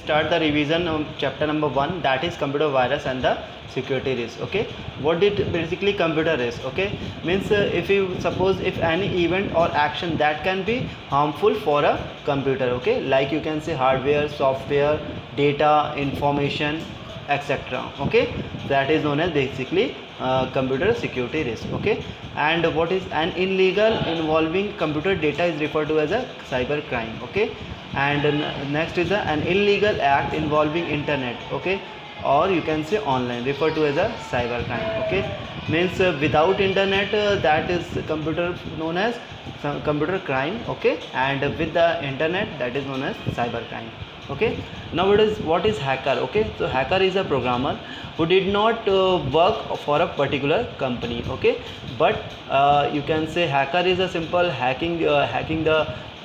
start the revision of chapter number 1, that is computer virus and the security risk. Okay, what did basically computer risk? Okay, means if you suppose if any event or action that can be harmful for a computer, okay, like you can say hardware, software, data, information, etc. Okay, that is known as basically computer security risk. Okay, and what is an illegal involving computer data is referred to as a cyber crime. Okay, and next is an illegal act involving internet. Okay, or you can say online, referred to as a cyber crime. Okay, means without internet, that is computer known as computer crime. Okay, and with the internet, that is known as cyber crime. Okay, now what is hacker? Okay, so hacker is a programmer who did not work for a particular company. Okay, but you can say hacker is a simple hacking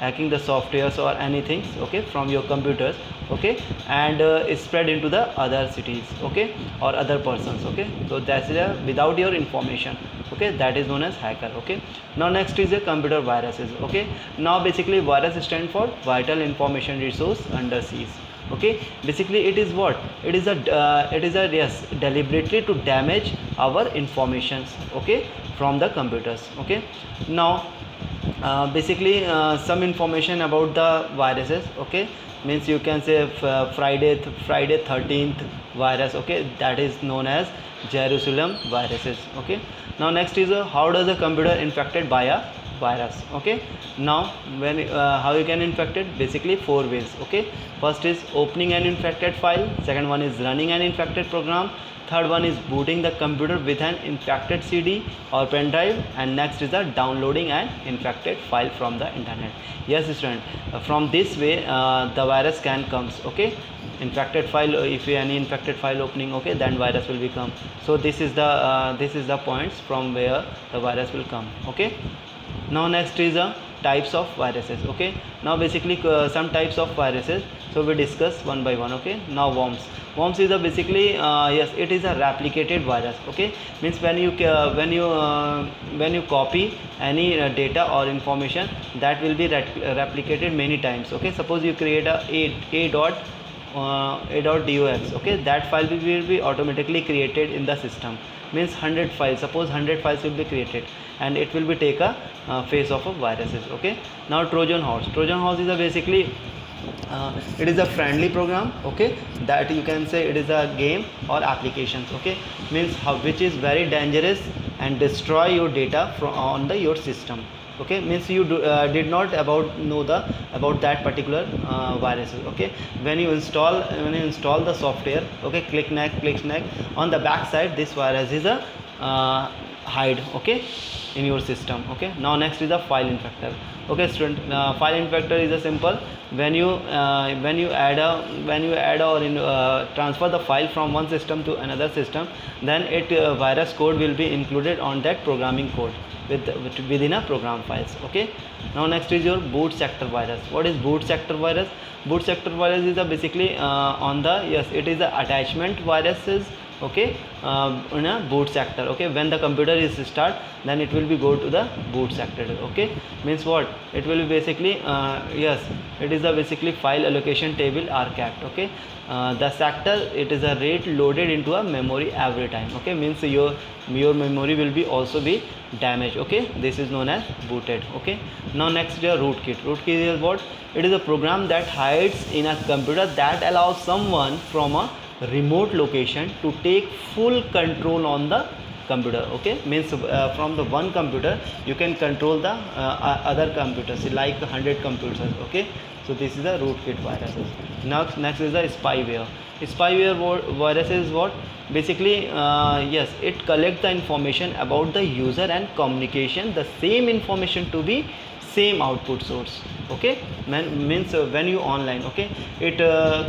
hacking the softwares or anything, okay, from your computers. Okay, and is spread into the other cities, okay, or other persons. Okay, so that's without your information. Okay, that is known as hacker. Okay, now next is a computer viruses. Okay, now basically virus stand for vital information resource under siege. Okay, basically it is what it is a yes, deliberately to damage our informations, okay, from the computers. Okay, now basically some information about the viruses. Okay, means you can say Friday 13th virus. Okay, that is known as Jerusalem viruses. Okay, now next is how does a computer infected by a virus? Okay, now when how you can infect it? Basically 4 ways. Okay, first is opening an infected file, second one is running an infected program, third one is booting the computer with an infected CD or pen drive, and next is the downloading an infected file from the internet. Yes student, from this way the virus can comes. Okay, infected file, if any infected file opening, okay, then virus will become. So this is the points from where the virus will come. Okay, now next is types of viruses. Okay, now basically some types of viruses, so we discuss one by one. Okay, now worms is a basically yes, it is a replicated virus. Okay, means when you copy any data or information, that will be replicated many times. Okay, suppose you create a.dox. Okay, that file will be automatically created in the system. Means 100 files, suppose 100 files will be created, and it will be take a phase of viruses. Okay, now Trojan horse is a basically it is a friendly program. Okay, that you can say it is a game or applications. Okay, means which is very dangerous and destroy your data from on your system. Okay, means you did not know about that particular viruses. Okay, when you install the software, okay, click next, on the back side this virus is a hide, okay, in your system. Okay, now next is a file infector. Okay student, file infector is a simple when you add or transfer the file from one system to another system, then virus code will be included on that programming code within a program files. Okay, now next is your boot sector virus. What is boot sector virus? Boot sector virus is a basically on the, yes, it is the attachment viruses. Okay, in a boot sector. Okay, when the computer is start, then it will be go to the boot sector. Okay, means what it will be basically yes, it is a basically file allocation table are kept. Okay, the sector, it is a rate loaded into a memory every time. Okay, means your memory will be also be damaged. Okay, this is known as booted. Okay, now next is your rootkit. Rootkit is what? It is a program that hides in a computer that allows someone from a remote location to take full control on the computer. Okay, means from the one computer you can control the other computers, like 100 computers. Okay, so this is the rootkit viruses. Next is the spyware. Spyware virus is what? Basically yes, it collects the information about the user and communication the same information to be same output source. Okay, means when you online, okay, it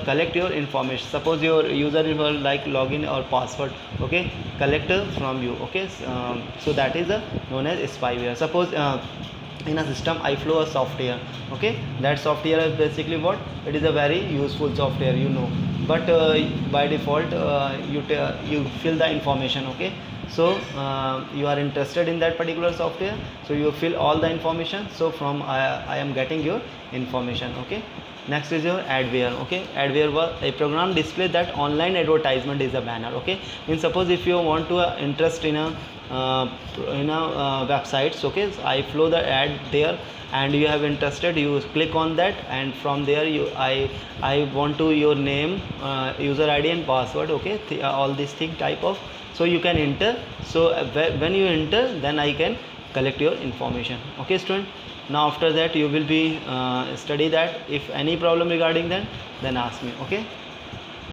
collect your information. Suppose your user will like login or password, okay, collect from you. Okay, so that is known as spyware. Suppose in a system I flow a software. Okay, that software is basically what? It is a very useful software, you know, but by default you fill the information. Okay, so you are interested in that particular software, so you fill all the information. So from I am getting your information. Okay, Next is your adware. Okay, adware was a program display that online advertisement is a banner. Okay, means suppose if you want to interest in a websites, okay, so I flow the ad there and you have interested, you click on that, and from there I want to your name, user ID and password. Okay, all these thing type of, so you can enter. So when you enter, then I can collect your information. Okay student, now after that you will be study that. If any problem regarding that, then ask me. Okay.